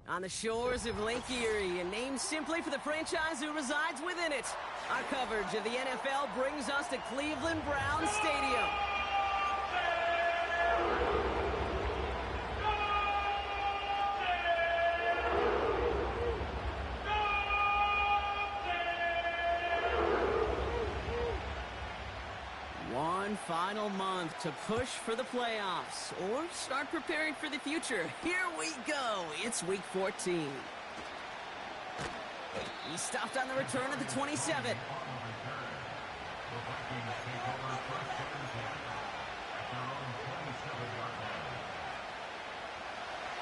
On the shores of Lake Erie, and named simply for the franchise who resides within it. Our coverage of the NFL brings us to Cleveland Browns Stadium. One final month to push for the playoffs or start preparing for the future. Here we go. It's week 14. He stopped on the return of the 27.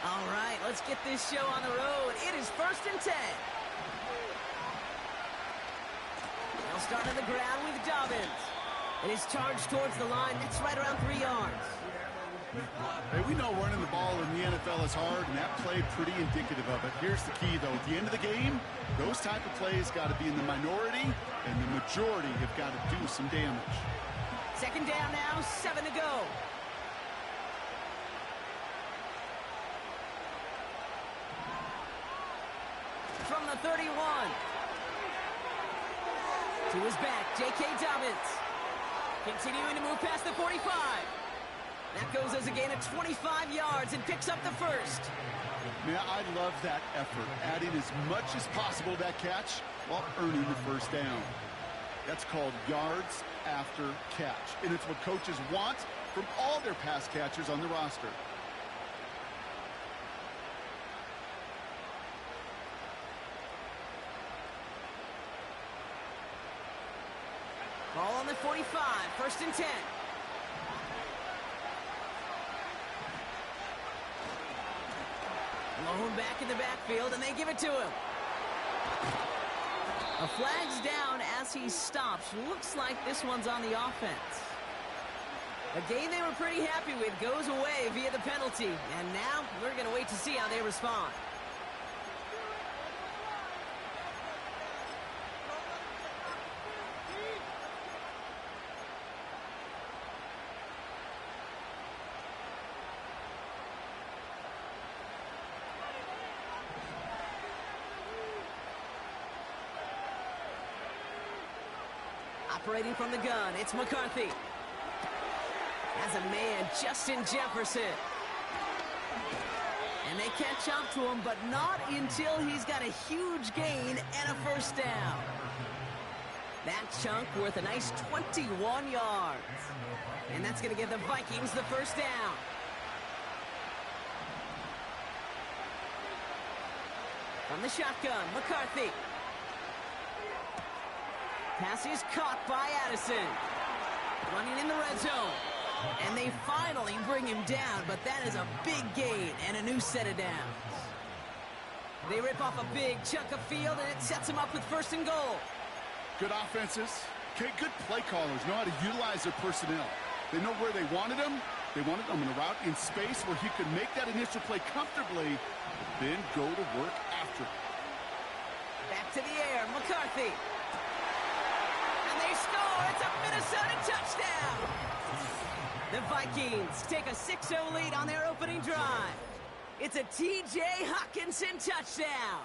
All right, let's get this show on the road. It is 1st and 10. They'll start on the ground with Dobbins. And his charge towards the line, that's right around 3 yards. Hey, we know running the ball in the NFL is hard, and that play pretty indicative of it. Here's the key, though. At the end of the game, those type of plays got to be in the minority, and the majority have got to do some damage. 2nd down now, 7 to go. From the 31. To his back, J.K. Dobbins. Continuing to move past the 45. That goes as a gain of 25 yards and picks up the first. Man, I love that effort, adding as much as possible to that catch while earning the first down. That's called yards after catch, and it's what coaches want from all their pass catchers on the roster. Ball on the 45, 1st and 10. Lone back in the backfield, and they give it to him. A flag's down as he stops. Looks like this one's on the offense. A game they were pretty happy with goes away via the penalty. And now we're going to wait to see how they respond. Operating from the gun, it's McCarthy. As a man, Justin Jefferson. And they catch up to him, but not until he's got a huge gain and a first down. That chunk worth a nice 21 yards. And that's going to give the Vikings the first down. From the shotgun, McCarthy. Pass is caught by Addison. Running in the red zone. And they finally bring him down, but that is a big gain and a new set of downs. They rip off a big chunk of field, and it sets them up with 1st and goal. Good offenses. Okay, good play callers know how to utilize their personnel. They know where they wanted them. They wanted them in a route in space where he could make that initial play comfortably, but then go to work after it. Back to the air, McCarthy. They score. It's a Minnesota touchdown. The Vikings take a 6-0 lead on their opening drive. It's a T.J. Hockenson touchdown.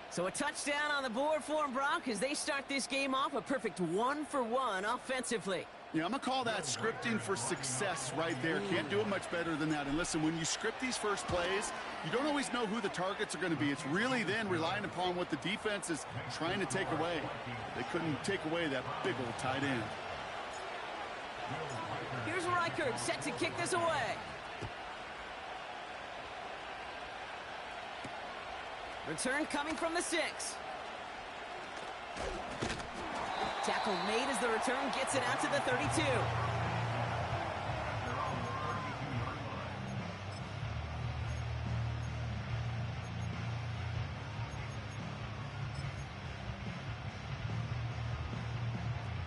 So a touchdown on the board for them, Brock, as they start this game off a perfect 1-for-1 offensively. Yeah, I'm going to call that scripting for success right there. Can't do it much better than that. And listen, when you script these first plays, you don't always know who the targets are going to be. It's really then relying upon what the defense is trying to take away. They couldn't take away that big old tight end. Here's Reichert set to kick this away. Return coming from the 6. Tackle made as the return gets it out to the 32.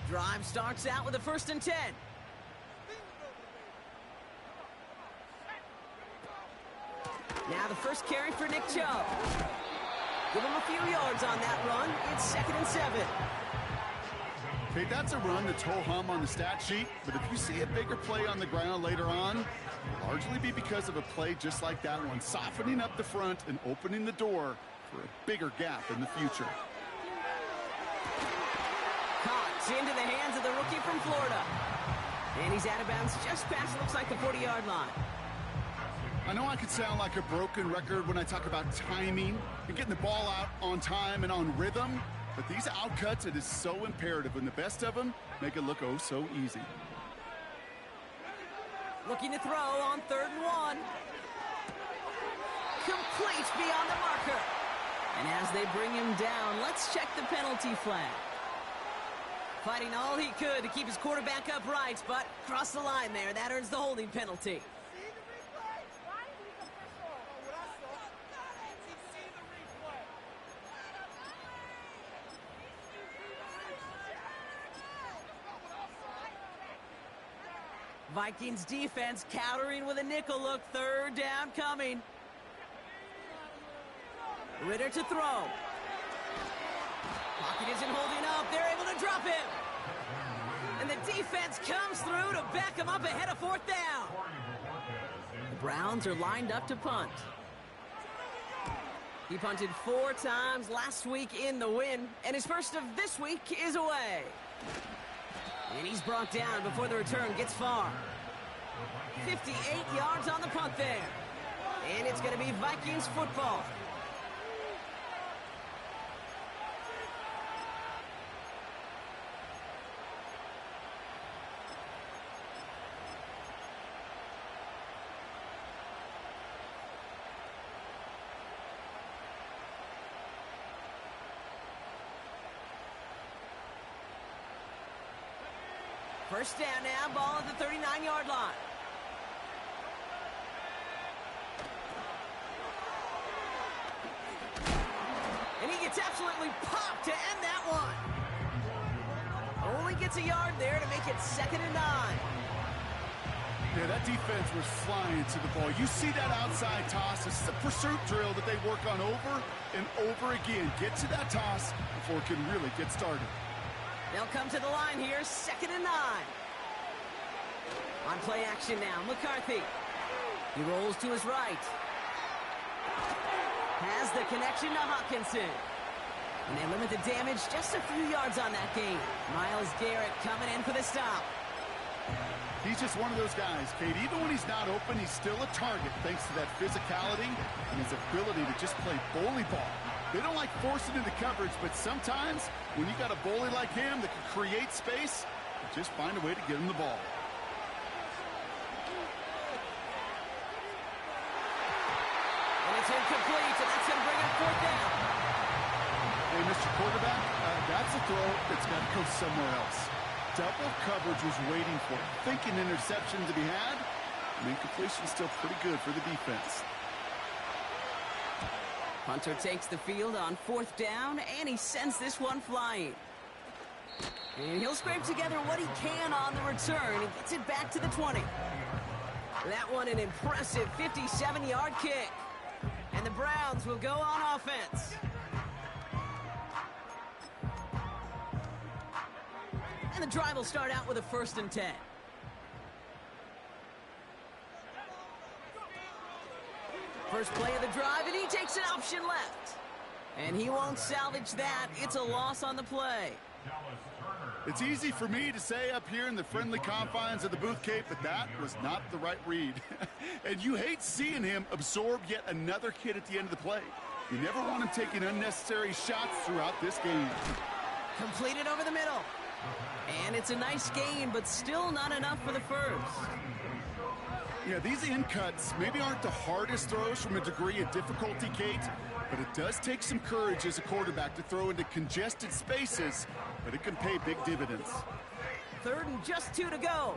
Drive starts out with a 1st and 10. Now the first carry for Nick Chubb. Give him a few yards on that run. It's 2nd and 7. Hey, that's a run that's ho-hum on the stat sheet, but if you see a bigger play on the ground later on, it'll largely be because of a play just like that one, softening up the front and opening the door for a bigger gap in the future. Caught into the hands of the rookie from Florida. And he's out of bounds just past, looks like, the 40-yard line. I know I could sound like a broken record when I talk about timing and getting the ball out on time and on rhythm, but these outcuts, it is so imperative, and the best of them make it look oh so easy. Looking to throw on 3rd and 1. Complete beyond the marker. And as they bring him down, let's check the penalty flag. Fighting all he could to keep his quarterback upright, but crossed the line there. That earns the holding penalty. Vikings defense countering with a nickel look. 3rd down coming. Ritter to throw. Pocket isn't holding up. They're able to drop him. And the defense comes through to back him up ahead of 4th down. The Browns are lined up to punt. He punted 4 times last week in the win, and his first of this week is away. And he's brought down before the return gets far. 58 yards on the punt there. And it's going to be Vikings football. First down now, ball at the 39-yard line. And he gets absolutely popped to end that one. Only gets a yard there to make it 2nd and 9. Yeah, that defense was flying to the ball. You see that outside toss. This is a pursuit drill that they work on over and over again. Get to that toss before it can really get started. They'll come to the line here, 2nd and 9. On play action now, McCarthy. He rolls to his right. Has the connection to Hawkinson. And they limit the damage just a few yards on that game. Myles Garrett coming in for the stop. He's just one of those guys, Kate. Even when he's not open, he's still a target thanks to that physicality and his ability to just play bully ball. They don't like forcing into coverage, but sometimes when you got a bully like him that can create space, just find a way to get him the ball. And it's incomplete, and that's going to bring up 4th down. Hey, Mr. Quarterback, that's a throw that's got to go somewhere else. Double coverage was waiting for it. Thinking interception to be had, and incompletion's still pretty good for the defense. Hunter takes the field on 4th down, and he sends this one flying. And he'll scrape together what he can on the return and gets it back to the 20. That one an impressive 57-yard kick. And the Browns will go on offense. And the drive will start out with a 1st and 10. First play of the drive, and he takes an option left. And he won't salvage that. It's a loss on the play. It's easy for me to say up here in the friendly confines of the booth, Kate, but that was not the right read. And you hate seeing him absorb yet another hit at the end of the play. You never want him taking unnecessary shots throughout this game. Completed over the middle. And it's a nice gain, but still not enough for the first. Yeah, these in cuts maybe aren't the hardest throws from a degree of difficulty, Kate, but it does take some courage as a quarterback to throw into congested spaces, but it can pay big dividends. 3rd and just 2 to go.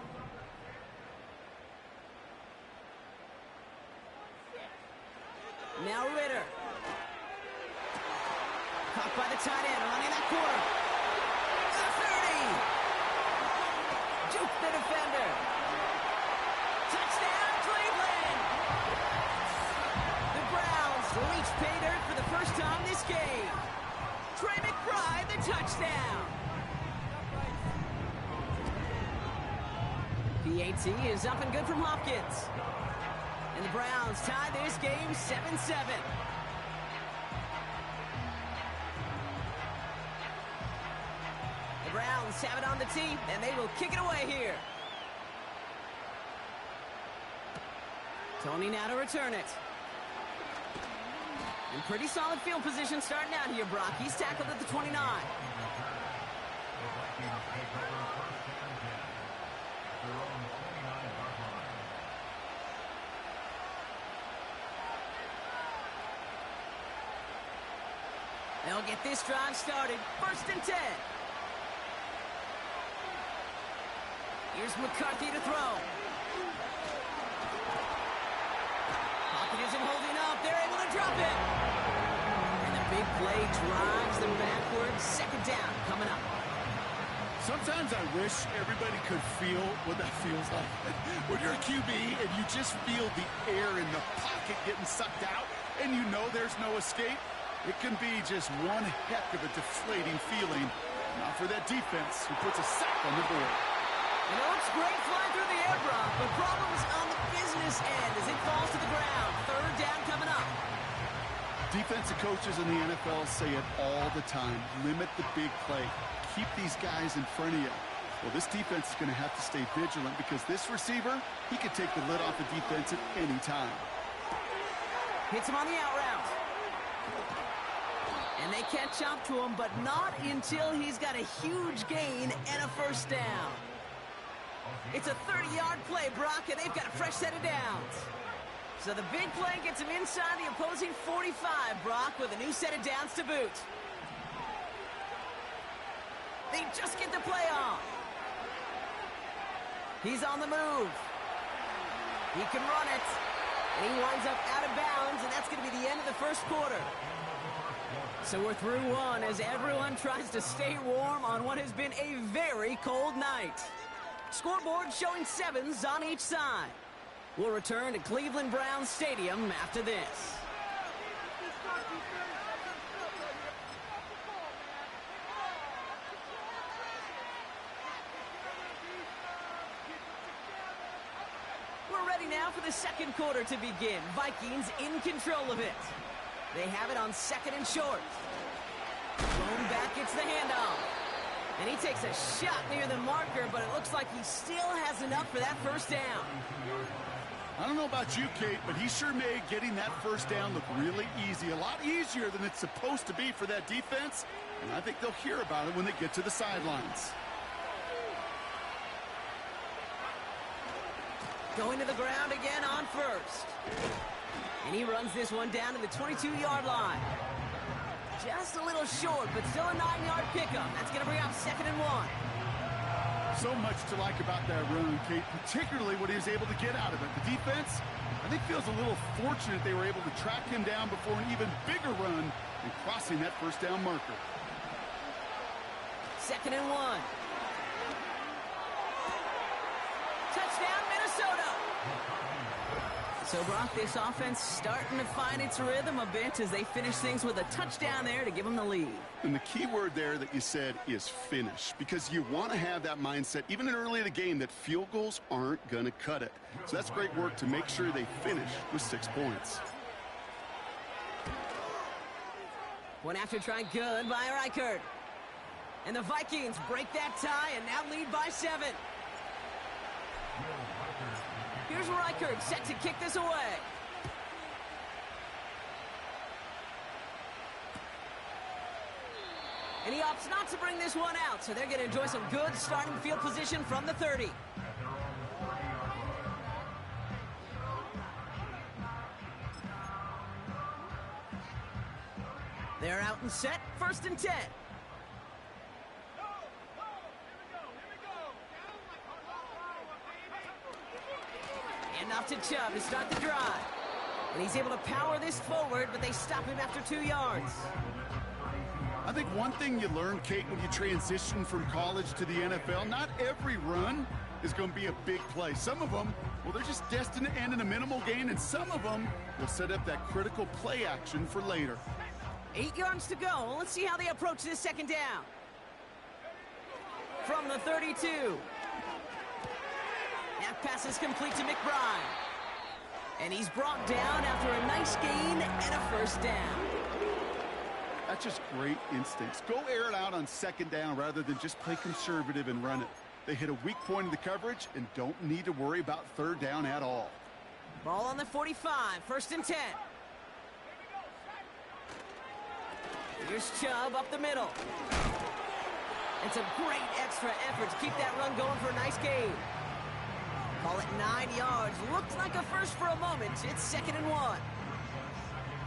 Now Ritter. Caught by the tight end, running that corner. The 30. Juke the defender. Touchdown, Cleveland! The Browns reach pay dirt for the first time this game. Trey McBride, the touchdown. PAT is up and good from Hopkins. And the Browns tie this game 7-7. The Browns have it on the tee, and they will kick it away here. Tony now to return it. In pretty solid field position starting out here, Brock. He's tackled at the 29. They'll get this drive started. 1st and 10. Here's McCarthy to throw. Pocket isn't holding up. They're able to drop it. And the big play drives them backwards. 2nd down coming up. Sometimes I wish everybody could feel what that feels like. When you're a QB and you just feel the air in the pocket getting sucked out and you know there's no escape, it can be just one heck of a deflating feeling. Not for that defense who puts a sack on the board. You know, it's great flying through the air, Brock, but problems on the business end as it falls to the ground. 3rd down coming up. Defensive coaches in the NFL say it all the time. Limit the big play. Keep these guys in front of you. Well, this defense is going to have to stay vigilant because this receiver, he could take the lid off the defense at any time. Hits him on the out route. And they catch up to him, but not until he's got a huge gain and a 1st down. It's a 30-yard play, Brock, and they've got a fresh set of downs. So the big play gets him inside the opposing 45, Brock, with a new set of downs to boot. They just get the play off. He's on the move. He can run it. And he winds up out of bounds, and that's going to be the end of the 1st quarter. So we're through one as everyone tries to stay warm on what has been a very cold night. Scoreboard showing 7s on each side. We'll return to Cleveland Browns Stadium after this. We're ready now for the 2nd quarter to begin. Vikings in control of it. They have it on 2nd and short. Thrown back, it's the handoff. And he takes a shot near the marker, but it looks like he still has enough for that 1st down. I don't know about you, Kate, but he sure made getting that 1st down look really easy. A lot easier than it's supposed to be for that defense. And I think they'll hear about it when they get to the sidelines. Going to the ground again on 1st. And he runs this one down to the 22-yard line. Just a little short, but still a 9-yard pickup. That's going to bring up 2nd and 1. So much to like about that run, Kate, particularly what he was able to get out of it. The defense, I think, feels a little fortunate they were able to track him down before an even bigger run and crossing that 1st down marker. 2nd and 1. Touchdown, Minnesota. So, Brock, this offense starting to find its rhythm a bit as they finish things with a touchdown there to give them the lead. And the key word there that you said is finish, because you want to have that mindset, even in early in the game, that field goals aren't going to cut it. So that's great work to make sure they finish with 6 points. One after try good by Reichert. And the Vikings break that tie and now lead by 7. Here's Reichert set to kick this away. And he opts not to bring this one out, so they're going to enjoy some good starting field position from the 30. They're out and set, 1st and 10. Enough to Chubb to start the drive. And he's able to power this forward, but they stop him after 2 yards. I think one thing you learn, Kate, when you transition from college to the NFL, not every run is going to be a big play. Some of them, well, they're just destined to end in a minimal gain, and some of them will set up that critical play action for later. 8 yards to go. Let's see how they approach this 2nd down. From the 32. Now That pass is complete to McBride. And he's brought down after a nice gain and a first down. That's just great instincts. Go air it out on second down rather than just play conservative and run it. They hit a weak point in the coverage and don't need to worry about third down at all. Ball on the 45, 1st and 10. Here's Chubb up the middle. It's a great extra effort to keep that run going for a nice gain. Call it 9 yards. Looked like a first for a moment. It's 2nd and 1.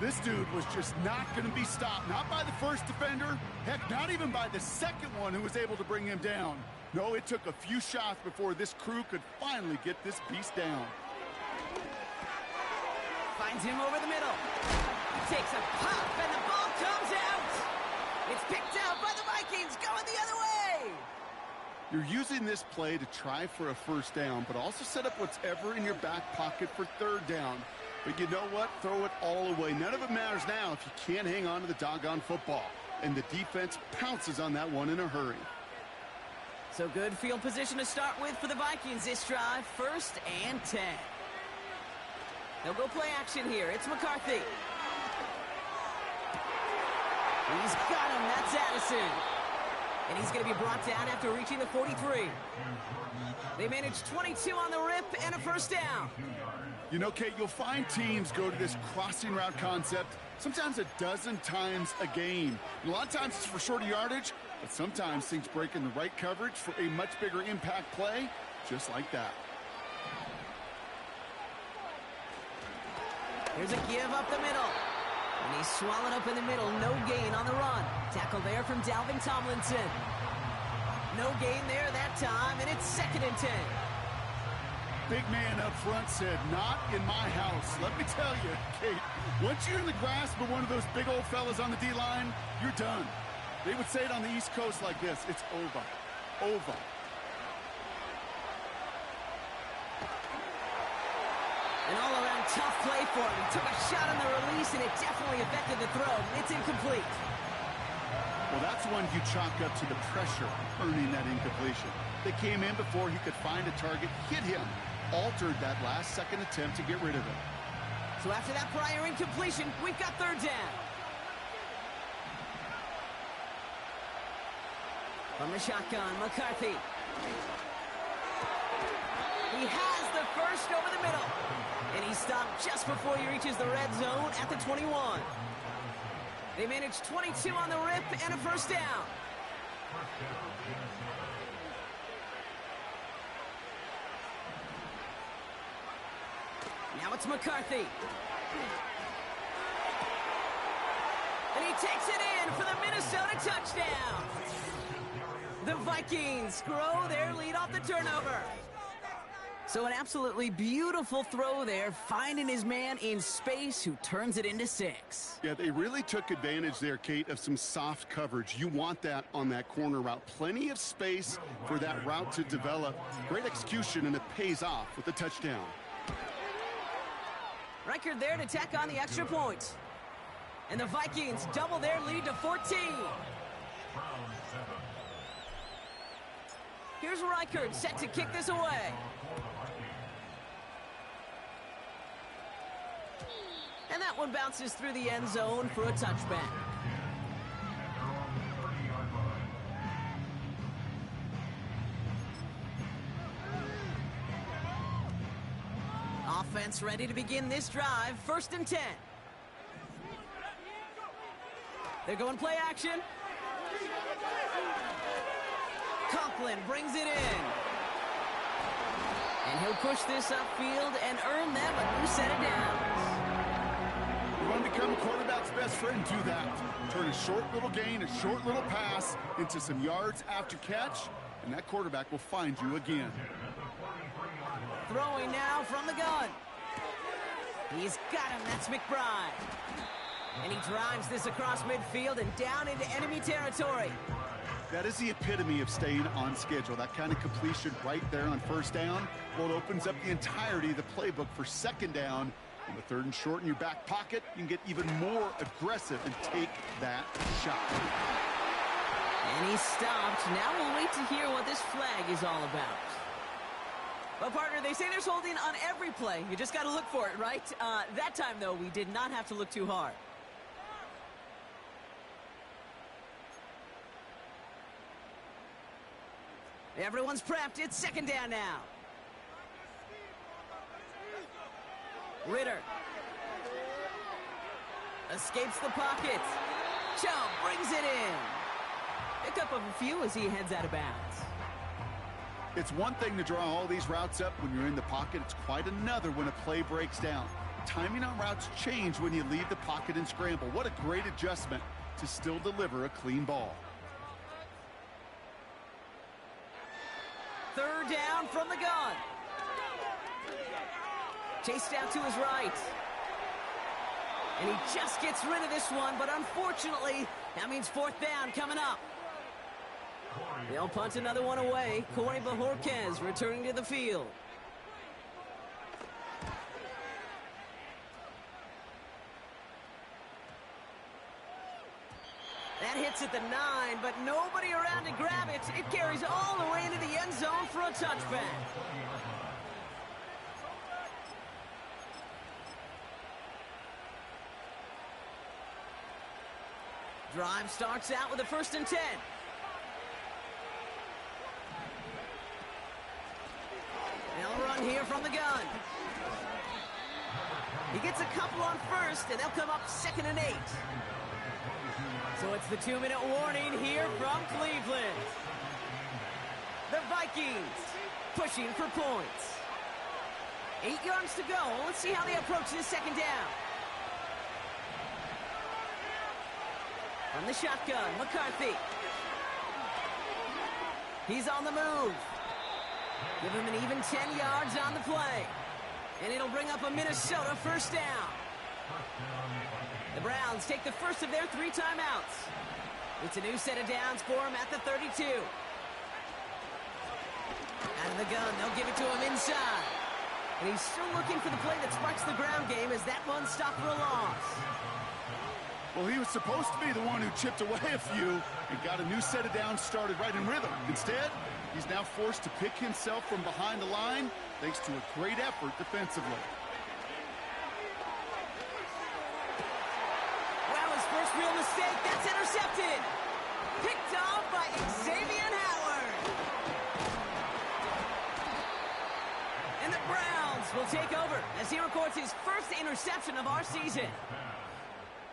This dude was just not going to be stopped. Not by the first defender. Heck, not even by the second one who was able to bring him down. No, it took a few shots before this crew could finally get this beast down. Finds him over the middle. He takes a pop, and the ball comes out. It's picked out by the Vikings, going the other way. You're using this play to try for a first down, but also set up whatever in your back pocket for third down. But you know what? Throw it all away. None of it matters now if you can't hang on to the doggone football. And the defense pounces on that one in a hurry. So good field position to start with for the Vikings this drive. 1st and 10. They'll go play action here. It's McCarthy. He's got him. That's Addison. And he's going to be brought down after reaching the 43. They managed 22 on the rip and a first down. You know, Kate, you'll find teams go to this crossing route concept sometimes a dozen times a game. And a lot of times it's for shorter yardage, but sometimes things break in the right coverage for a much bigger impact play, just like that. Here's a give up the middle. And he's swallowed up in the middle. No gain on the run. Tackle there from Dalvin Tomlinson. No gain there that time, and it's 2nd and 10. Big man up front said, not in my house. Let me tell you, Kate, once you're in the grasp of one of those big old fellas on the D-line, you're done. They would say it on the East Coast like this: it's over. Over. An all-around tough play for him. He took a shot on the release, and it definitely affected the throw. It's incomplete. Well, that's one you chalk up to the pressure earning that incompletion. They came in before he could find a target, hit him, altered that last-second attempt to get rid of it. So after that prior incompletion, we've got third down. From the shotgun, McCarthy. He has the first over the middle. And he stopped just before he reaches the red zone at the 21. They managed 22 on the rip and a first down. Now it's McCarthy. And he takes it in for the Minnesota touchdown. The Vikings grow their lead off the turnover. So an absolutely beautiful throw there, finding his man in space who turns it into 6. Yeah, they really took advantage there, Kate, of some soft coverage. You want that on that corner route. Plenty of space for that route to develop. Great execution, and it pays off with the touchdown. Record there to tack on the extra point. And the Vikings double their lead to 14. Here's Reichert set to kick this away. And that one bounces through the end zone for a touchback. Offense ready to begin this drive. 1st and 10. They're going play action. Conklin brings it in. And he'll push this upfield and earn them a new set of downs. You want to become a quarterback's best friend? Do that. Turn a short little gain, a short little pass into some yards after catch, and that quarterback will find you again. Throwing now from the gun. He's got him. That's McBride. And he drives this across midfield and down into enemy territory. That is the epitome of staying on schedule. That kind of completion right there on first down. Well, it opens up the entirety of the playbook for second down. On the 3rd and short in your back pocket, you can get even more aggressive and take that shot. And he stopped. Now we'll wait to hear what this flag is all about. Well, partner, they say there's holding on every play. You just got to look for it, right? That time, though, we did not have to look too hard. Everyone's prepped. It's second down now. Ritter escapes the pocket. Chubb brings it in. Pick up of a few as he heads out of bounds. It's one thing to draw all these routes up when you're in the pocket. It's quite another when a play breaks down. Timing on routes change when you leave the pocket and scramble. What a great adjustment to still deliver a clean ball. Third down from the gun. Chased out to his right. And he just gets rid of this one, but unfortunately, that means fourth down coming up. They'll punt another one away. Corey Bajorquez returning to the field. That hits at the 9, but nobody around to grab it. It carries all the way into the end zone for a touchback. Drive starts out with a 1st and 10. They'll run here from the gun. He gets a couple on 1st, and they'll come up 2nd and 8. So it's the 2-minute warning here from Cleveland. The Vikings pushing for points. 8 yards to go. Let's see how they approach this second down. From the shotgun, McCarthy. He's on the move. Give him an even 10 yards on the play. And it'll bring up a Minnesota 1st down. The Browns take the first of their 3 timeouts. It's a new set of downs for him at the 32. Out of the gun, they'll give it to him inside. And he's still looking for the play that sparks the ground game as that one stopped for a loss. Well, he was supposed to be the one who chipped away a few and got a new set of downs started right in rhythm. Instead, he's now forced to pick himself from behind the line thanks to a great effort defensively. Well, his first real mistake, that's intercepted. Picked off by Xavier Howard. And the Browns will take over as he records his first interception of our season.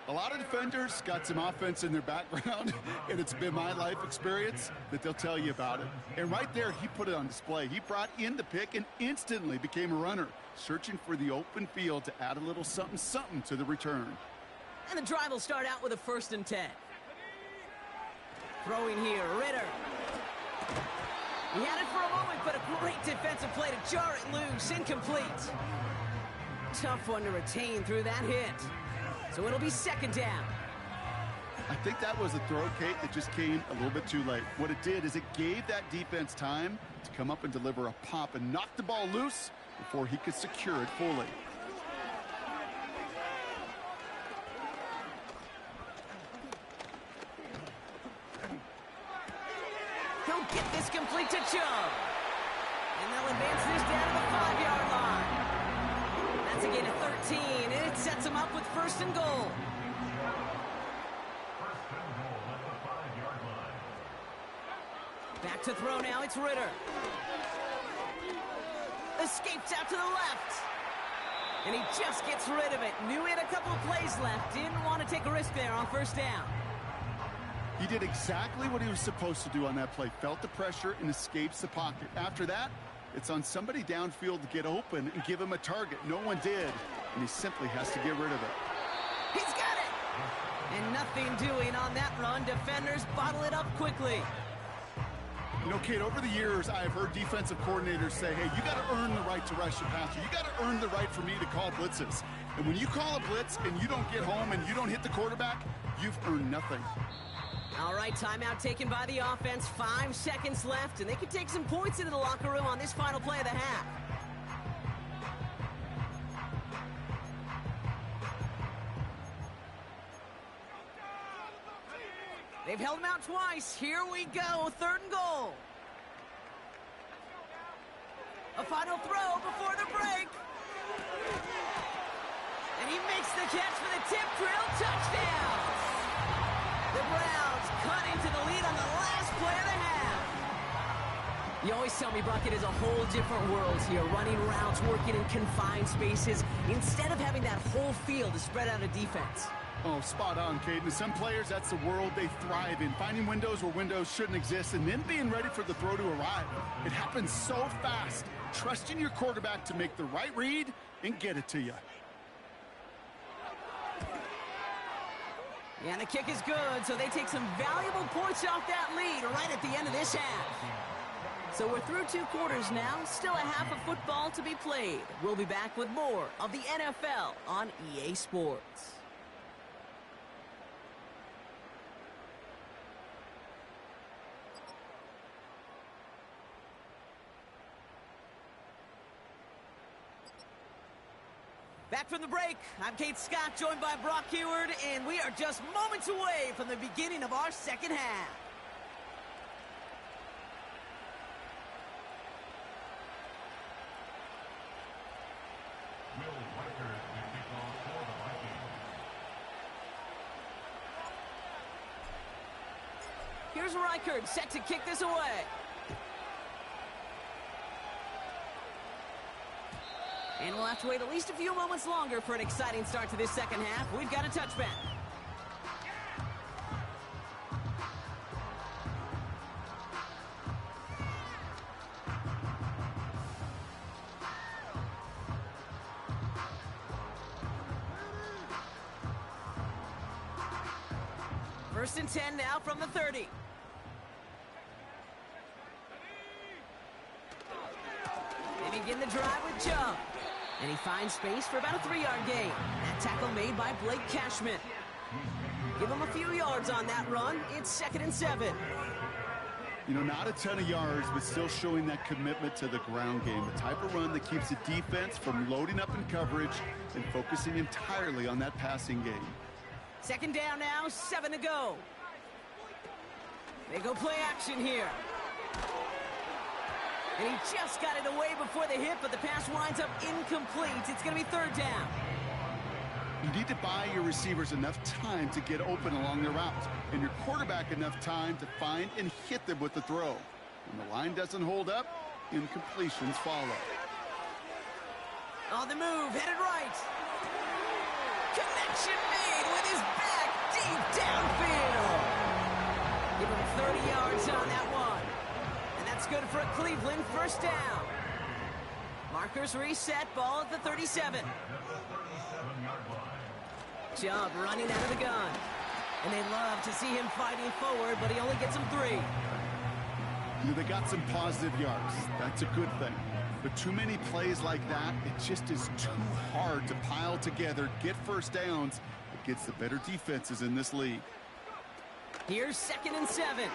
A lot of defenders got some offense in their background, and it's been my life experience that they'll tell you about it. And right there, he put it on display. He brought in the pick and instantly became a runner, searching for the open field to add a little something to the return. And the drive will start out with a 1st and 10. Throwing here, Ritter. He had it for a moment, but a great defensive play to jar it loose, incomplete. Tough one to retain through that hit. So it'll be 2nd down. I think that was a throw, Kate, that just came a little bit too late. What it did is it gave that defense time to come up and deliver a pop and knock the ball loose before he could secure it fully. He'll get this complete to Chubb. And they'll advance this down to the 5-yard line. That's a gain of 13, and it sets him up with 1st and goal. Back to throw now, it's Ritter. Escapes out to the left. And he just gets rid of it. Knew he had a couple of plays left. Didn't want to take a risk there on 1st down. He did exactly what he was supposed to do on that play. Felt the pressure and escapes the pocket. After that, it's on somebody downfield to get open and give him a target. No one did, and he simply has to get rid of it. He's got it! And nothing doing on that run. Defenders bottle it up quickly. You know, Kate, over the years, I've heard defensive coordinators say, hey, you got to earn the right to rush your passer. You got to earn the right for me to call blitzes. And when you call a blitz and you don't get home and you don't hit the quarterback, you've earned nothing. All right, timeout taken by the offense. 5 seconds left, and they can take some points into the locker room on this final play of the half. They've held him out twice. Here we go, 3rd and goal. A final throw before the break. And he makes the catch for the tip drill touchdown. The Browns cut into the lead on the last play of the half. You always tell me, Bucket, is a whole different world here. Running routes, working in confined spaces, instead of having that whole field to spread out a defense. Oh, spot on, Caden. Some players, that's the world they thrive in. Finding windows where windows shouldn't exist and then being ready for the throw to arrive. It happens so fast. Trusting your quarterback to make the right read and get it to you. Yeah, and the kick is good, so they take some valuable points off that lead right at the end of this half. So we're through 2 quarters now, still a half of football to be played. We'll be back with more of the NFL on EA Sports. Back from the break, I'm Kate Scott, joined by Brock Heward, and we are just moments away from the beginning of our second half. Here's Reichard, set to kick this away. And we'll have to wait at least a few moments longer for an exciting start to this second half. We've got a touchback. First and 10 now from the 30. They begin the drive with Chubb. And he finds space for about a 3-yard gain. That tackle made by Blake Cashman. Give him a few yards on that run. It's 2nd and 7. You know, not a ton of yards, but still showing that commitment to the ground game. The type of run that keeps the defense from loading up in coverage and focusing entirely on that passing game. 2nd down now, 7 to go. They go play action here. And he just got it away before the hit, but the pass winds up incomplete. It's going to be 3rd down. You need to buy your receivers enough time to get open along their routes, and your quarterback enough time to find and hit them with the throw. When the line doesn't hold up, incompletions follow. On the move, headed right. Connection made with his back deep downfield. Give him 30 yards on that one. That's good for a Cleveland 1st down. Markers reset, ball at the 37. Chubb running out of the gun. And they love to see him fighting forward, but he only gets him 3. You know, they got some positive yards. That's a good thing. But too many plays like that, it just is too hard to pile together, get 1st downs against the better defenses in this league. Here's 2nd and 7.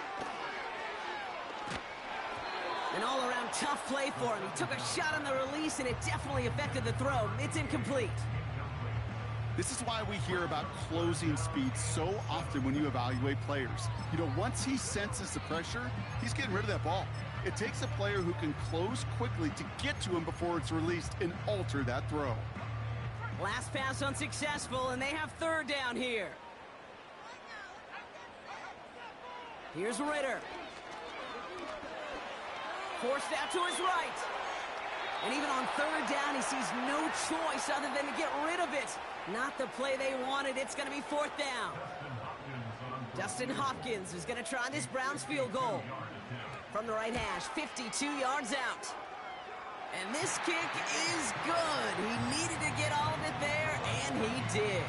An all-around tough play for him. He took a shot on the release, and it definitely affected the throw. It's incomplete. This is why we hear about closing speed so often when you evaluate players. You know, once he senses the pressure, he's getting rid of that ball. It takes a player who can close quickly to get to him before it's released and alter that throw. Last pass unsuccessful, and they have 3rd down here. Here's Ritter. Forced out to his right. And even on 3rd down, he sees no choice other than to get rid of it. Not the play they wanted. It's going to be 4th down. Dustin Hopkins is going to try this Browns field goal. From the right hash, 52 yards out. And this kick is good. He needed to get all of it there, and he did.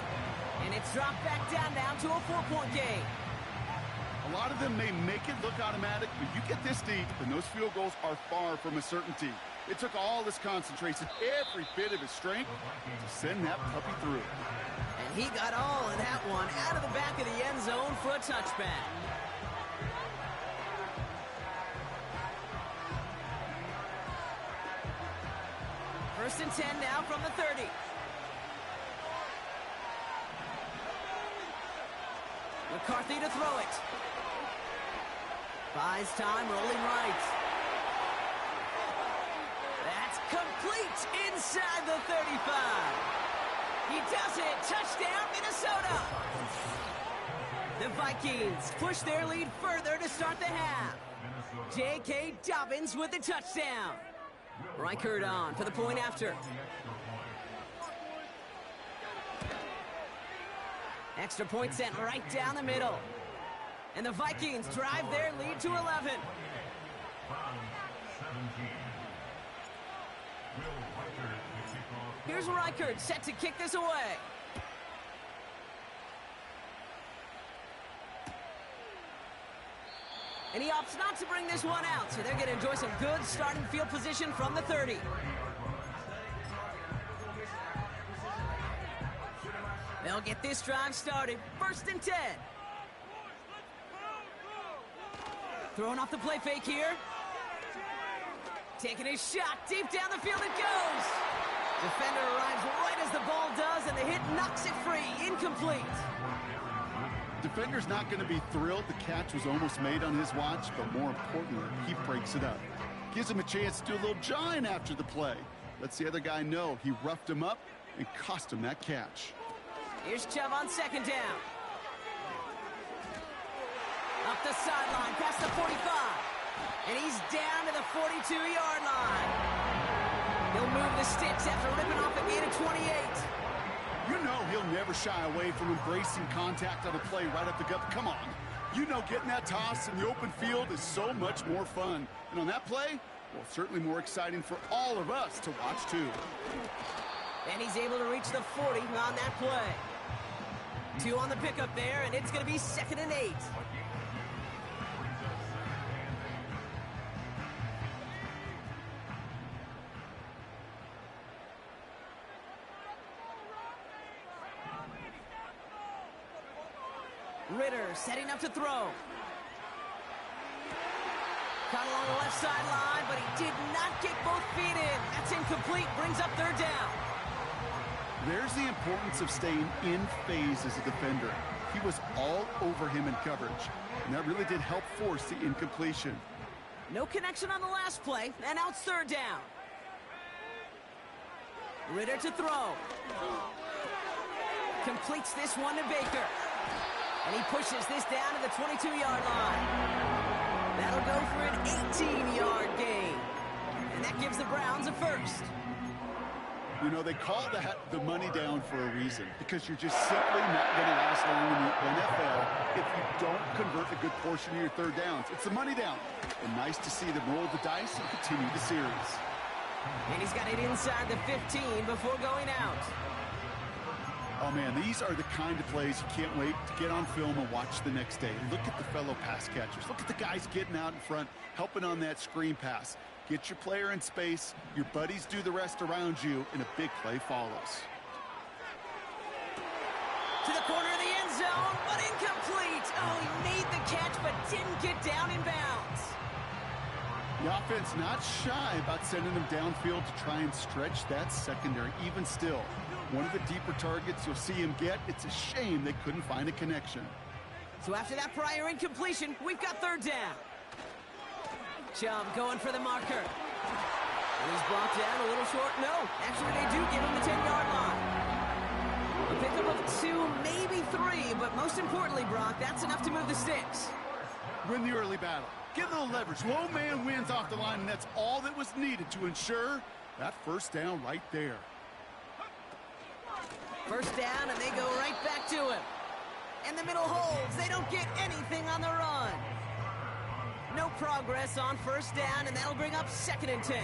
And it's dropped back down now to a 4-point game. A lot of them may make it look automatic, but you get this deep, and those field goals are far from a certainty. It took all his concentration, every bit of his strength, to send that puppy through. And he got all of that one out of the back of the end zone for a touchback. First and 10 now from the 30. McCarthy to throw it. Buys time, rolling right. The Complete inside the 35. He does it. Touchdown, Minnesota. The Vikings push their lead further to start the half. J.K. Dobbins with the touchdown. Reichert on for the point after. Extra point sent right down the middle. And the Vikings drive their lead to 11. Here's Reichert set to kick this away. And he opts not to bring this one out, so they're going to enjoy some good starting field position from the 30. They'll get this drive started. 1st and 10. Throwing off the play fake here. Taking a shot deep down the field it goes. Defender arrives right as the ball does, and the hit knocks it free. Incomplete. Defender's not going to be thrilled. The catch was almost made on his watch, but more importantly, he breaks it up. Gives him a chance to do a little jawing after the play. Lets the other guy know he roughed him up and cost him that catch. Here's Chubb on 2nd down. Up the sideline, past the 45. And he's down to the 42-yard line. He'll move the sticks after ripping off a gain of 28. You know he'll never shy away from embracing contact on a play right up the gut. Come on. You know getting that toss in the open field is so much more fun. And on that play, well, certainly more exciting for all of us to watch, too. And he's able to reach the 40 on that play. 2 on the pickup there, and it's going to be 2nd and 8. Ritter setting up to throw. Caught along the left sideline, but he did not get both feet in. That's incomplete, brings up 3rd down. There's the importance of staying in phase as a defender. He was all over him in coverage, and that really did help force the incompletion. No connection on the last play, and now it's 3rd down. Ritter to throw. Completes this one to Baker. And he pushes this down to the 22-yard line. That'll go for an 18-yard gain. And that gives the Browns a 1st. You know, they call that the money down for a reason, because you're just simply not going to last long in the NFL if you don't convert a good portion of your 3rd downs. It's the money down. And nice to see them roll the dice and continue the series. And he's got it inside the 15 before going out. Oh, man, these are the kind of plays you can't wait to get on film and watch the next day. Look at the fellow pass catchers. Look at the guys getting out in front, helping on that screen pass. Get your player in space, your buddies do the rest around you, and a big play follows. To the corner of the end zone, but incomplete. Oh, he made the catch, but didn't get down in bounds. The offense not shy about sending them downfield to try and stretch that secondary. Even still, one of the deeper targets you'll see him get. It's a shame they couldn't find a connection. So after that prior incompletion, we've got 3rd down. Chubb going for the marker. And he's brought down a little short. No, actually they do give him the 10-yard line. A pickup of 2, maybe 3, but most importantly, Brock, that's enough to move the sticks. Win the early battle. Get a little leverage. Low man wins off the line, and that's all that was needed to ensure that 1st down right there. 1st down, and they go right back to him. And the middle holds. They don't get anything on the run. No progress on 1st down, and that'll bring up 2nd and 10.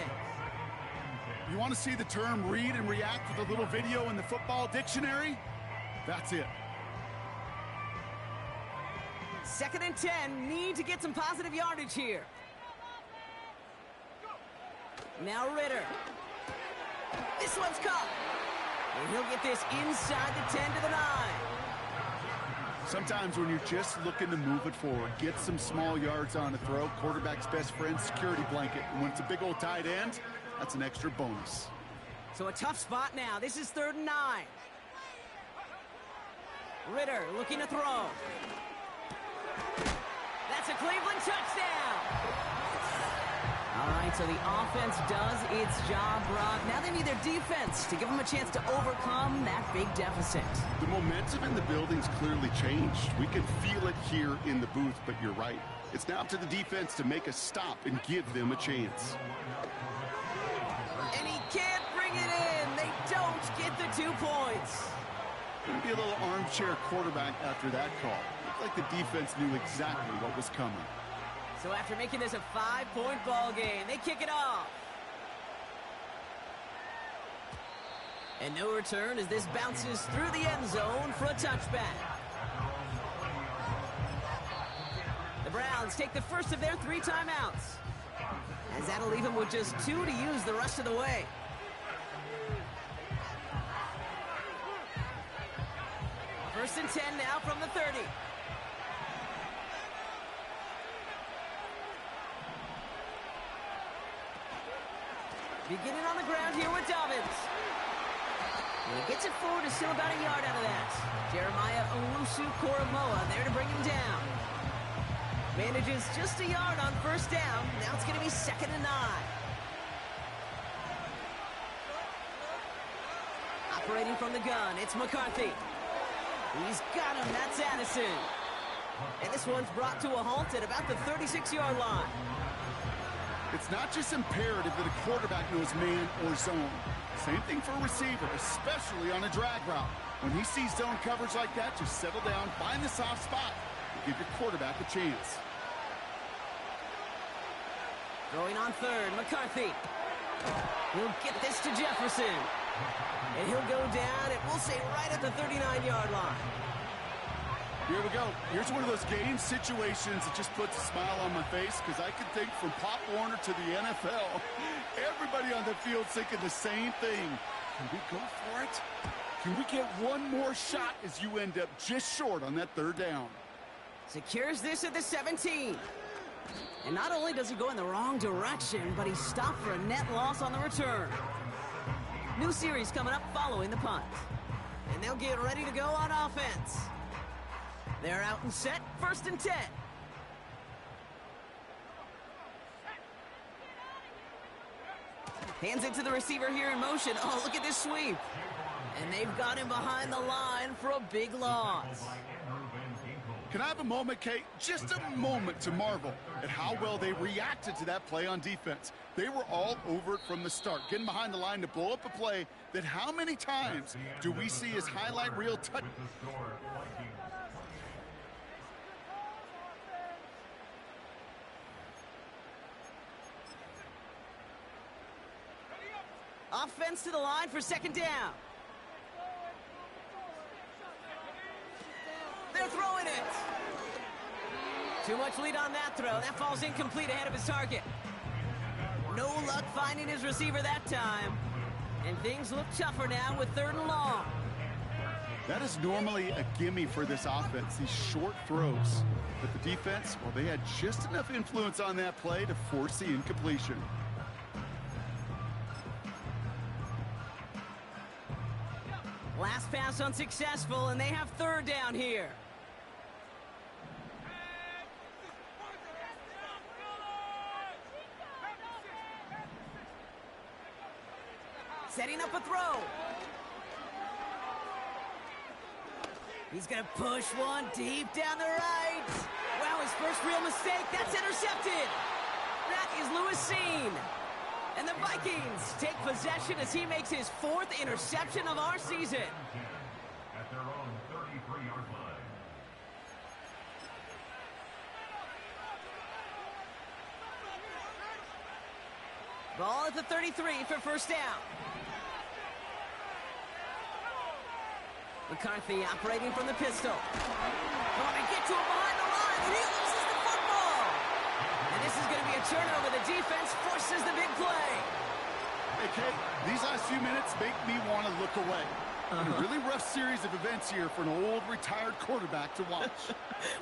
You want to see the term read and react with a little video in the football dictionary? That's it. 2nd and 10, need to get some positive yardage here. Now Ritter. This one's caught. And he'll get this inside the 10 to the 9. Sometimes when you're just looking to move it forward, get some small yards on a throw, quarterback's best friend, security blanket. And when it's a big old tight end, that's an extra bonus. So a tough spot now. This is 3rd and 9. Ritter looking to throw. That's a Cleveland touchdown. All right, so the offense does its job, Brock. Now they need their defense to give them a chance to overcome that big deficit. The momentum in the building's clearly changed. We can feel it here in the booth, but you're right. It's now up to the defense to make a stop and give them a chance. And he can't bring it in. They don't get the 2 points. Going to be a little armchair quarterback after that call. Looked like the defense knew exactly what was coming. So after making this a 5-point ball game, they kick it off. And no return as this bounces through the end zone for a touchback. The Browns take the first of their 3 timeouts, as that'll leave them with just 2 to use the rest of the way. First and 10 now from the 30. Beginning on the ground here with Dobbins. And he gets it forward to still about a yard out of that. Jeremiah Owusu-Koramoah there to bring him down. Manages just a yard on first down. Now it's going to be 2nd and 9. Operating from the gun, it's McCarthy. He's got him, that's Addison. And this one's brought to a halt at about the 36-yard line. It's not just imperative that a quarterback knows man or zone. Same thing for a receiver, especially on a drag route. When he sees zone coverage like that, just settle down, find the soft spot, and give your quarterback a chance. Throwing on third, McCarthy. He'll get this to Jefferson. And he'll go down, and we'll say right at the 39-yard line. Here we go. Here's one of those game situations that just puts a smile on my face, because I can think from Pop Warner to the NFL, everybody on the field thinking the same thing. Can we go for it? Can we get one more shot as you end up just short on that 3rd down? Secures this at the 17. And not only does he go in the wrong direction, but he's stopped for a net loss on the return. New series coming up following the punt. And they'll get ready to go on offense. They're out and set, 1st and 10. Hands it to the receiver here in motion. Oh, look at this sweep. And they've got him behind the line for a big loss. Can I have a moment, Kate? Just a moment to marvel at how well they reacted to that play on defense. They were all over it from the start, getting behind the line to blow up a play that how many times do we see as highlight reel touch? Offense to the line for 2nd down. They're throwing it. Too much lead on that throw. That falls incomplete ahead of his target. No luck finding his receiver that time. And things look tougher now with 3rd and long. That is normally a gimme for this offense, these short throws. But the defense, well, they had just enough influence on that play to force the incompletion. Last pass unsuccessful, and they have 3rd down here. Setting up a throw. He's going to push one deep down the right. Wow, his first real mistake. That's intercepted. That is Lewis Seen. And the Vikings take possession as he makes his 4th interception of our season. At their own 33-yard line. Ball at the 33 for 1st down. McCarthy operating from the pistol. Going to get to him behind the line, and he loses the football. And this is going to be a turnover. The defense forces the big play. Hey, Kate, these last few minutes make me want to look away. A really rough series of events here for an old retired quarterback to watch.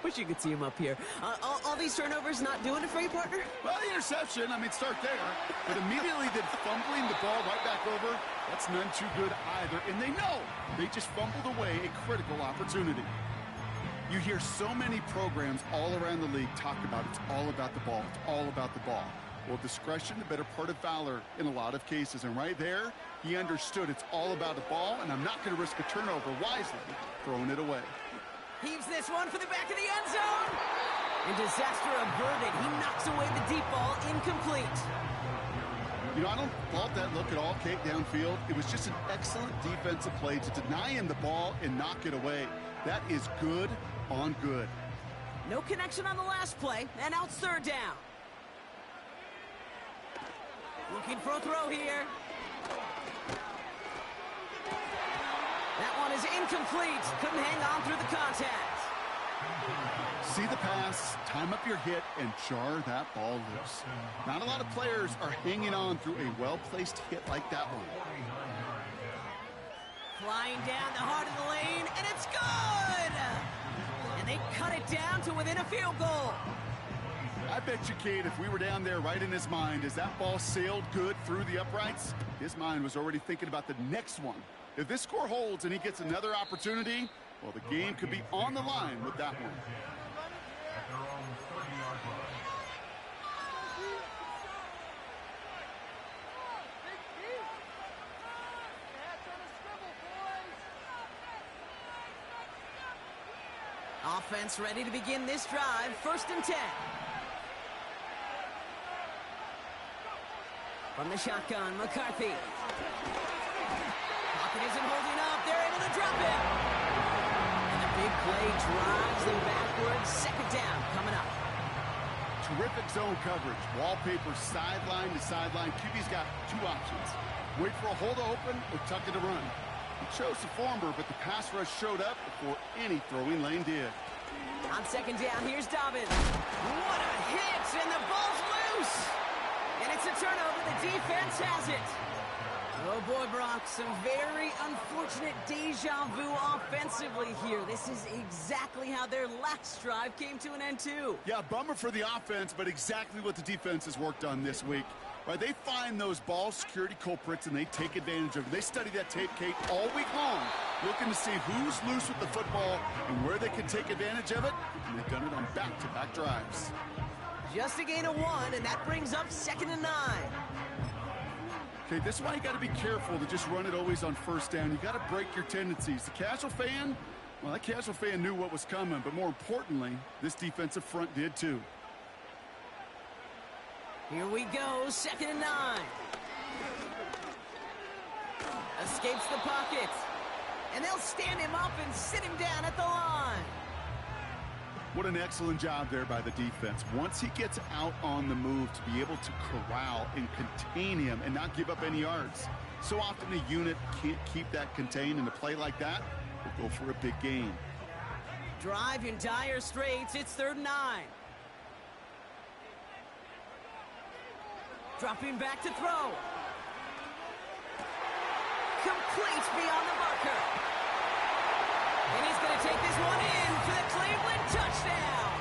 Wish you could see him up here. All these turnovers not doing it for you, partner? Well, the interception, I mean, start there. But immediately then fumbling the ball right back over, that's none too good either. And they know they just fumbled away a critical opportunity. You hear so many programs all around the league talk about it's all about the ball. It's all about the ball. Well, discretion, the better part of valor in a lot of cases. And right there, he understood it's all about the ball, and I'm not going to risk a turnover. Wisely throwing it away. Heaves this one for the back of the end zone. And disaster averted. He knocks away the deep ball, incomplete. You know, I don't fault that look at all, Kate, downfield. It was just an excellent defensive play to deny him the ball and knock it away. That is good on good. No connection on the last play, and now it's third down. Looking for a throw here. That one is incomplete. Couldn't hang on through the contact. See the pass, time up your hit, and jar that ball loose. Not a lot of players are hanging on through a well-placed hit like that one. Flying down the heart of the lane, and it's good! And they cut it down to within a field goal. I bet you, Kate, if we were down there right in his mind as that ball sailed good through the uprights, his mind was already thinking about the next one. If this score holds and he gets another opportunity, well, the game could be on the line with that one. At their own 30-yard line. Offense ready to begin this drive. 1st and 10. From the shotgun, McCarthy. Pocket isn't holding up. They're able to drop it. And a big play drives them backwards. 2nd down coming up. Terrific zone coverage. Wallpaper sideline to sideline. QB's got two options. Wait for a hole to open or tuck it to run. He chose the former, but the pass rush showed up before any throwing lane did. On 2nd down, here's Dobbins. What a hit, and the ball's loose. And it's a turnover. The defense has it. Oh, boy, Brock, some very unfortunate deja vu offensively here. This is exactly how their last drive came to an end, too. Yeah, bummer for the offense, but exactly what the defense has worked on this week. Right, they find those ball security culprits, and they take advantage of it. They study that tape, Kate, all week long, looking to see who's loose with the football and where they can take advantage of it, and they've done it on back-to-back drives. Just a gain of 1, and that brings up 2nd and 9. Okay, this is why you got to be careful to just run it always on 1st down. You got to break your tendencies. The casual fan, well, that casual fan knew what was coming, but more importantly, this defensive front did too. Here we go, 2nd and 9. Escapes the pocket. And they'll stand him up and sit him down at the line. What an excellent job there by the defense. Once he gets out on the move, to be able to corral and contain him and not give up any yards. So often a unit can't keep that contained, and a play like that will go for a big gain. Drive in dire straits. It's 3rd and 9. Dropping back to throw. Complete beyond the marker. And he's going to take this one in for the Cleveland touchdown.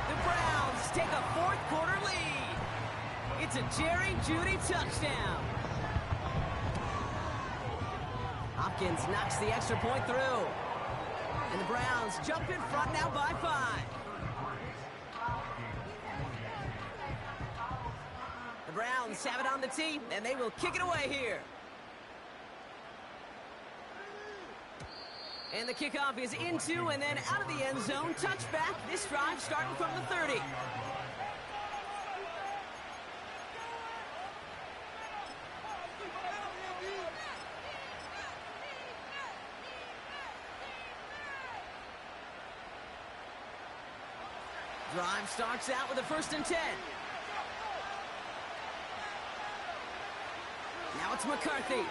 The Browns take a 4th quarter lead. It's a Jerry Jeudy touchdown. Hopkins knocks the extra point through. And the Browns jump in front now by 5. The Browns have it on the tee, and they will kick it away here. And the kickoff is into and then out of the end zone. Touchback. This drive starting from the 30. Drive starts out with a 1st and 10. Now it's McCarthy.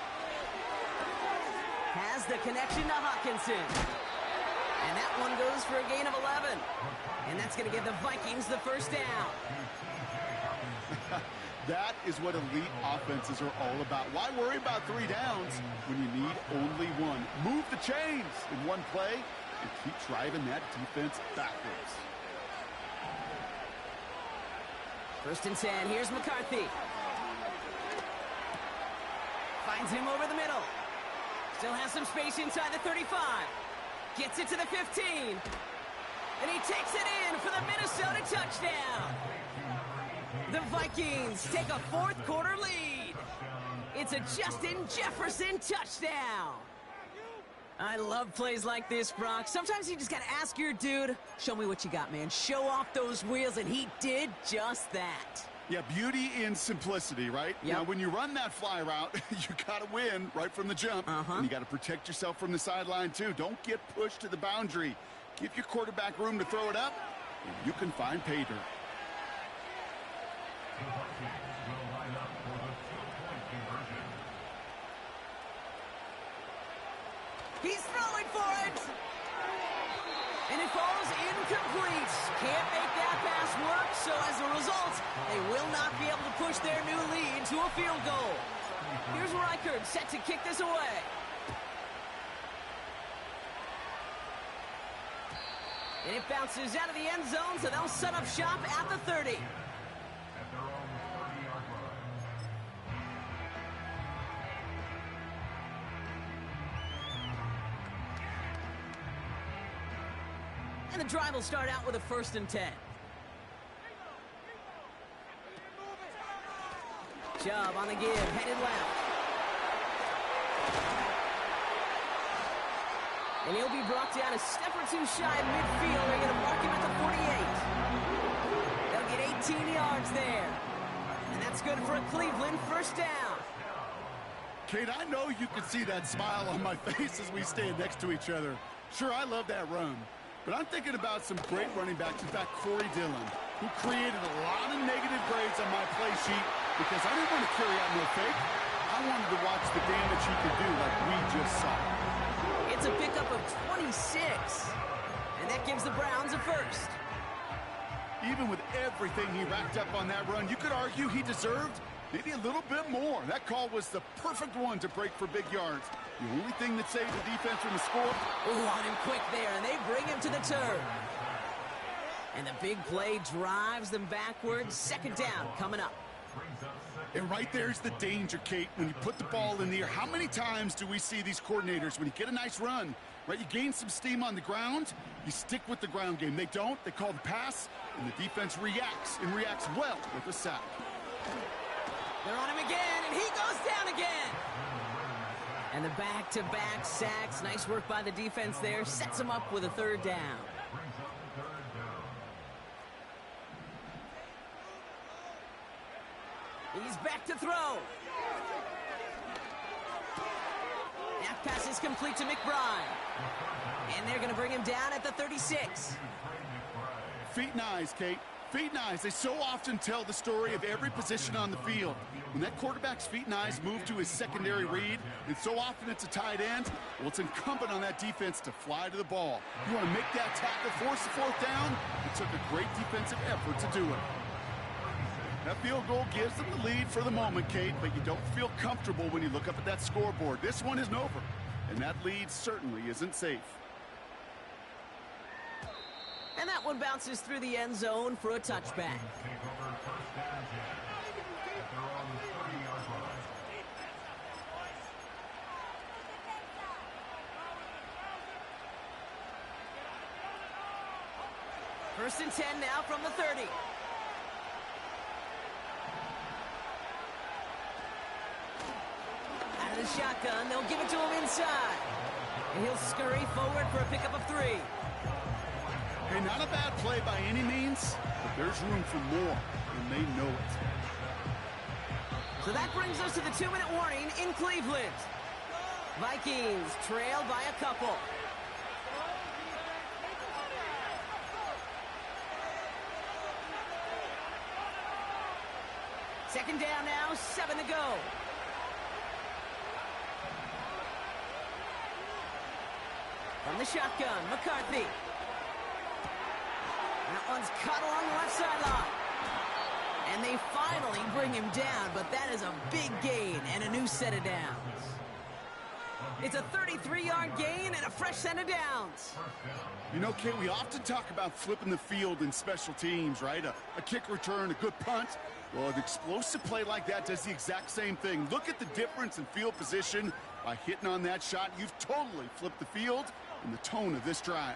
Has the connection to Hawkinson. And that one goes for a gain of 11. And that's going to give the Vikings the 1st down. That is what elite offenses are all about. Why worry about 3 downs when you need only 1? Move the chains in one play and keep driving that defense backwards. 1st and 10. Here's McCarthy. Finds him over the middle. Still has some space inside the 35. Gets it to the 15. And he takes it in for the Minnesota touchdown. The Vikings take a fourth quarter lead. It's a Justin Jefferson touchdown. I love plays like this, Brock. Sometimes you just got to ask your dude, show me what you got, man. Show off those wheels, and he did just that. Yeah, beauty in simplicity, right? Yep. Now, when you run that fly route, you got to win right from the jump. And you got to protect yourself from the sideline, too. Don't get pushed to the boundary. Give your quarterback room to throw it up, and you can find pay dirt. The Vikings will line up for the two-point conversion. He's throwing for it. And it falls incomplete. Can't make that pass work, so as a result, they will not be able to push their new lead to a field goal. Here's Reichard set to kick this away. And it bounces out of the end zone, so they'll set up shop at the 30. At their own 30-yard line. And the drive will start out with a 1st and 10. Chubb on the give, headed left. And he'll be brought down a step or two shy of midfield. They're going to mark him at the 48. They'll get 18 yards there. And that's good for a Cleveland 1st down. Kate, I know you can see that smile on my face as we stand next to each other. Sure, I love that run. But I'm thinking about some great running backs. In fact, Corey Dillon, who created a lot of negative grades on my play sheet because I didn't want to carry out no fake. I wanted to watch the damage he could do like we just saw. It's a pickup of 26. And that gives the Browns a 1st. Even with everything he racked up on that run, you could argue he deserved maybe a little bit more. That call was the perfect one to break for big yards. The only thing that saved the defense from the score. Ooh, on him quick there, and they bring him to the turn. And the big play drives them backwards. 2nd down coming up. And right there's the danger, Kate. When you put the ball in the air, how many times do we see these coordinators, when you get a nice run, right, you gain some steam on the ground, you stick with the ground game. They don't. They call the pass, and the defense reacts, and reacts well with a sack. They're on him again, and he goes down again. And the back-to-back sacks. Nice work by the defense there. Sets him up with a 3rd down. He's back to throw. That pass is complete to McBride. And they're going to bring him down at the 36. Feet and eyes, Kate. Feet and eyes. They so often tell the story of every position on the field. When that quarterback's feet and eyes move to his secondary read, and so often it's a tight end, well, it's incumbent on that defense to fly to the ball. You want to make that tackle, force the 4th down? It took a great defensive effort to do it. That field goal gives them the lead for the moment, Kate, but you don't feel comfortable when you look up at that scoreboard. This one isn't over, and that lead certainly isn't safe. And that one bounces through the end zone for a touchback. First and 10 now from the 30. Out of the shotgun, they'll give it to him inside. And he'll scurry forward for a pickup of 3. Hey, not a bad play by any means, but there's room for more, and they know it. So that brings us to the 2-minute warning in Cleveland. Vikings trail by a couple. Second down now, 7 to go. From the shotgun, McCarthy. That one's cut along the left sideline. And they finally bring him down, but that is a big gain and a new set of downs. It's a 33-yard gain and a fresh set of downs. You know, Kate, we often talk about flipping the field in special teams, right? A kick return, a good punt. Well, an explosive play like that does the exact same thing. Look at the difference in field position. By hitting on that shot, you've totally flipped the field and the tone of this drive.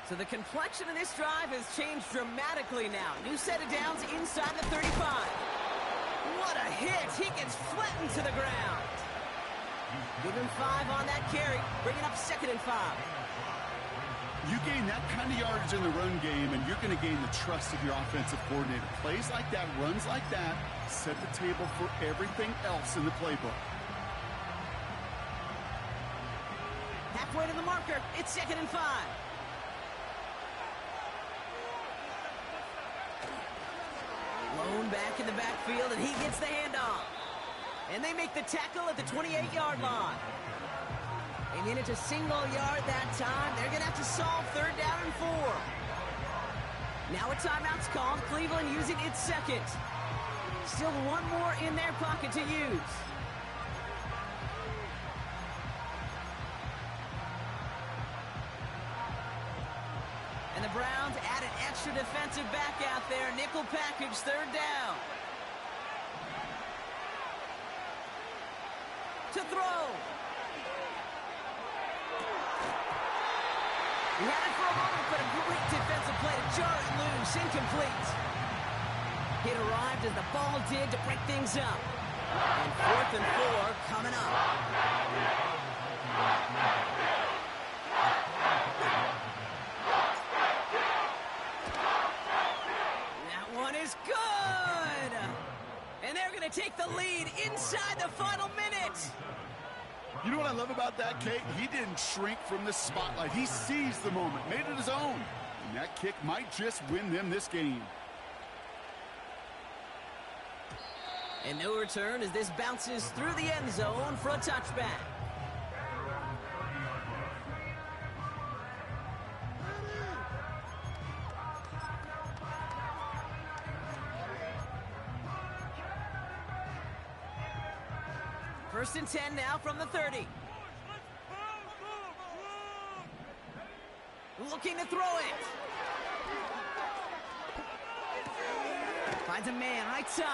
So the complexion of this drive has changed dramatically now. New set of downs inside the 35. What a hit. He gets flattened to the ground. Give him 5 on that carry, bringing up 2nd and 5. You gain that kind of yardage in the run game, and you're going to gain the trust of your offensive coordinator. Plays like that, runs like that, set the table for everything else in the playbook. Halfway to the marker, it's 2nd and 5. Lone back in the backfield, and he gets the handoff. And they make the tackle at the 28-yard line. A minute to single yard that time. They're going to have to solve 3rd down and 4. Now a timeout's called. Cleveland using its 2nd. Still one more in their pocket to use. And the Browns add an extra defensive back out there. Nickel package, 3rd down. To throw. He had it for a moment, but a great defensive play to jar it loose. Incomplete. Hit arrived as the ball did to break things up. And 4th and 4 coming up. That one is good. And they're going to take the lead inside the final minute. You know what I love about that, Kate? He didn't shrink from the spotlight. He seized the moment, made it his own. And that kick might just win them this game. And no return as this bounces through the end zone for a touchback. First and 10 now from the 30. Looking to throw it. Finds a man right side.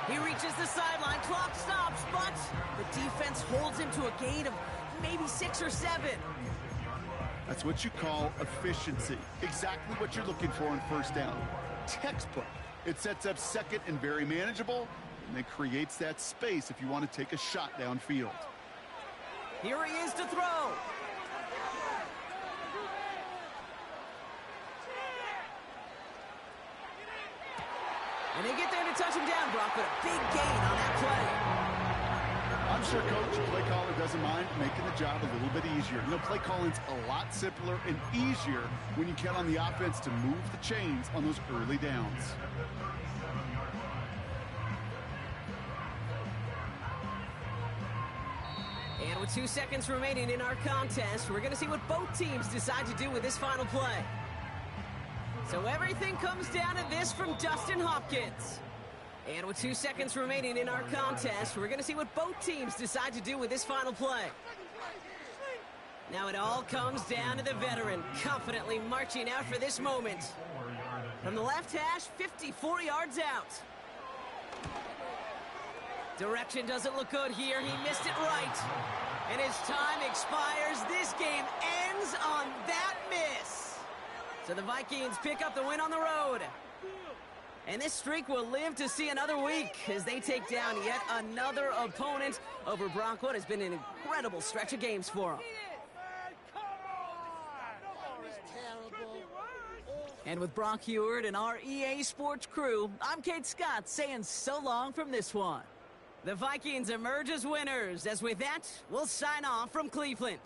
He reaches the sideline. Clock stops, but the defense holds him to a gain of maybe 6 or 7. That's what you call efficiency. Exactly what you're looking for on 1st down. Textbook. It sets up 2nd and very manageable. And it creates that space if you want to take a shot downfield. Here he is to throw. And they get there to touch him down, Brock, but a big gain on that play. I'm sure Coach, play caller, doesn't mind making the job a little bit easier. You know, play calling's a lot simpler and easier when you count on the offense to move the chains on those early downs. And with 2 seconds remaining in our contest, we're going to see what both teams decide to do with this final play. So everything comes down to this from Dustin Hopkins. And with 2 seconds remaining in our contest, we're going to see what both teams decide to do with this final play. Now it all comes down to the veteran, confidently marching out for this moment. From the left hash, 54 yards out. Direction doesn't look good here. He missed it right. And his time expires. This game ends on that miss. So the Vikings pick up the win on the road. And this streak will live to see another week as they take down yet another opponent over Brock. What has been an incredible stretch of games for them. And with Brock Heward and our EA Sports crew, I'm Kate Scott saying so long from this one. The Vikings emerge as winners, as with that, we'll sign off from Cleveland.